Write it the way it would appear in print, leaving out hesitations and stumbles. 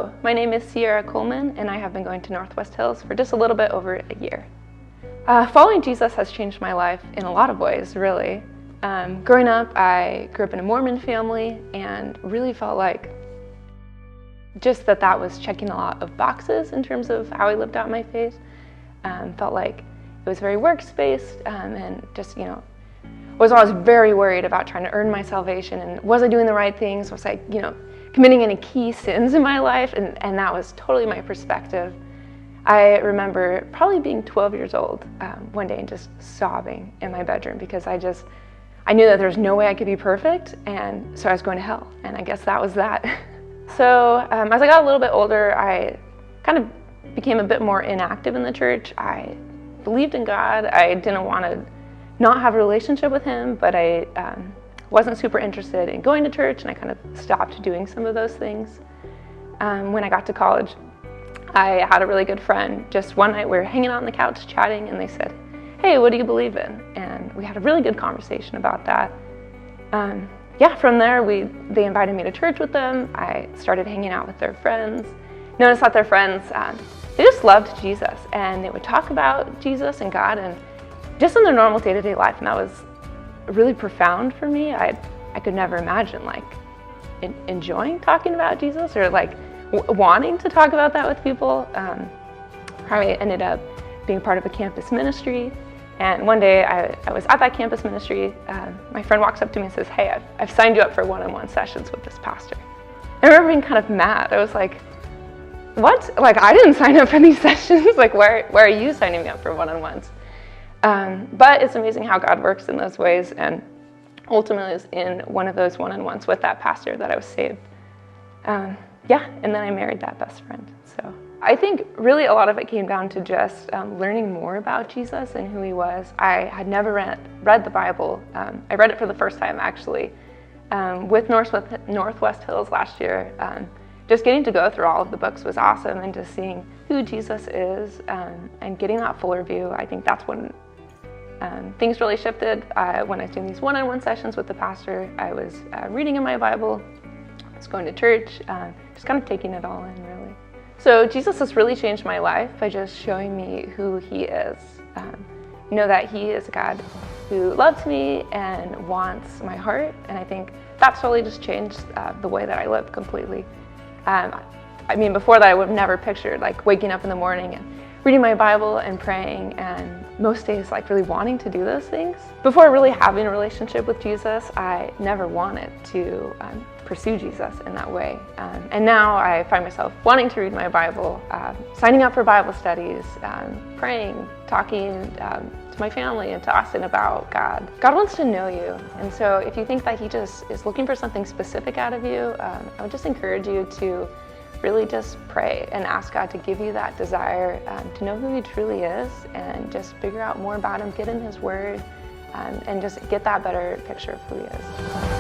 Hello, my name is Sierra Coleman, and I have been going to Northwest Hills for just a little bit over a year. Following Jesus has changed my life in a lot of ways, really. Growing up, I grew up in a Mormon family and really felt like just that was checking a lot of boxes in terms of how I lived out my faith. Felt like it was very works-based and just, was always very worried about trying to earn my salvation and was I doing the right things? Was I, committing any key sins in my life? And that was totally my perspective. I remember probably being 12 years old one day and just sobbing in my bedroom because I knew that there was no way I could be perfect, and so I was going to hell, and I guess that was that. So as I got a little bit older, I kind of became a bit more inactive in the church. I believed in God. I didn't want to not have a relationship with Him, but I wasn't super interested in going to church, and I kind of stopped doing some of those things. When I got to college, I had a really good friend. Just one night we were hanging out on the couch chatting, and they said, "Hey, what do you believe in?" And we had a really good conversation about that. From there, they invited me to church with them. I started hanging out with their friends. Noticed that their friends, they just loved Jesus, and they would talk about Jesus and God and just in their normal day-to-day life, and that was really profound for me. I could never imagine enjoying talking about Jesus or wanting to talk about that with people. I ended up being part of a campus ministry, and one day I was at that campus ministry. My friend walks up to me and says, "Hey, I've signed you up for one-on-one sessions with this pastor." And I remember being kind of mad. I was like, "What? I didn't sign up for these sessions. Why are you signing me up for one-on-ones?" But it's amazing how God works in those ways, and ultimately it was in one of those one-on-ones with that pastor that I was saved. And then I married that best friend. So I think really a lot of it came down to just learning more about Jesus and who He was. I had never read the Bible. I read it for the first time actually with Northwest Hills last year. Just getting to go through all of the books was awesome, and just seeing who Jesus is and getting that fuller view. I think that's when things really shifted. When I was doing these one-on-one sessions with the pastor, I was reading in my Bible, I was going to church, just kind of taking it all in, really. So Jesus has really changed my life by just showing me who He is. That He is a God who loves me and wants my heart, and I think that's really just changed the way that I live completely. Before that I would have never pictured waking up in the morning and reading my Bible and praying, and most days really wanting to do those things. Before really having a relationship with Jesus, I never wanted to pursue Jesus in that way. And now I find myself wanting to read my Bible, signing up for Bible studies, praying, talking to my family and to Austin about God. God wants to know you, and so if you think that He just is looking for something specific out of you, I would just encourage you to really just pray and ask God to give you that desire to know who He truly is, and just figure out more about Him, get in His Word, and just get that better picture of who He is.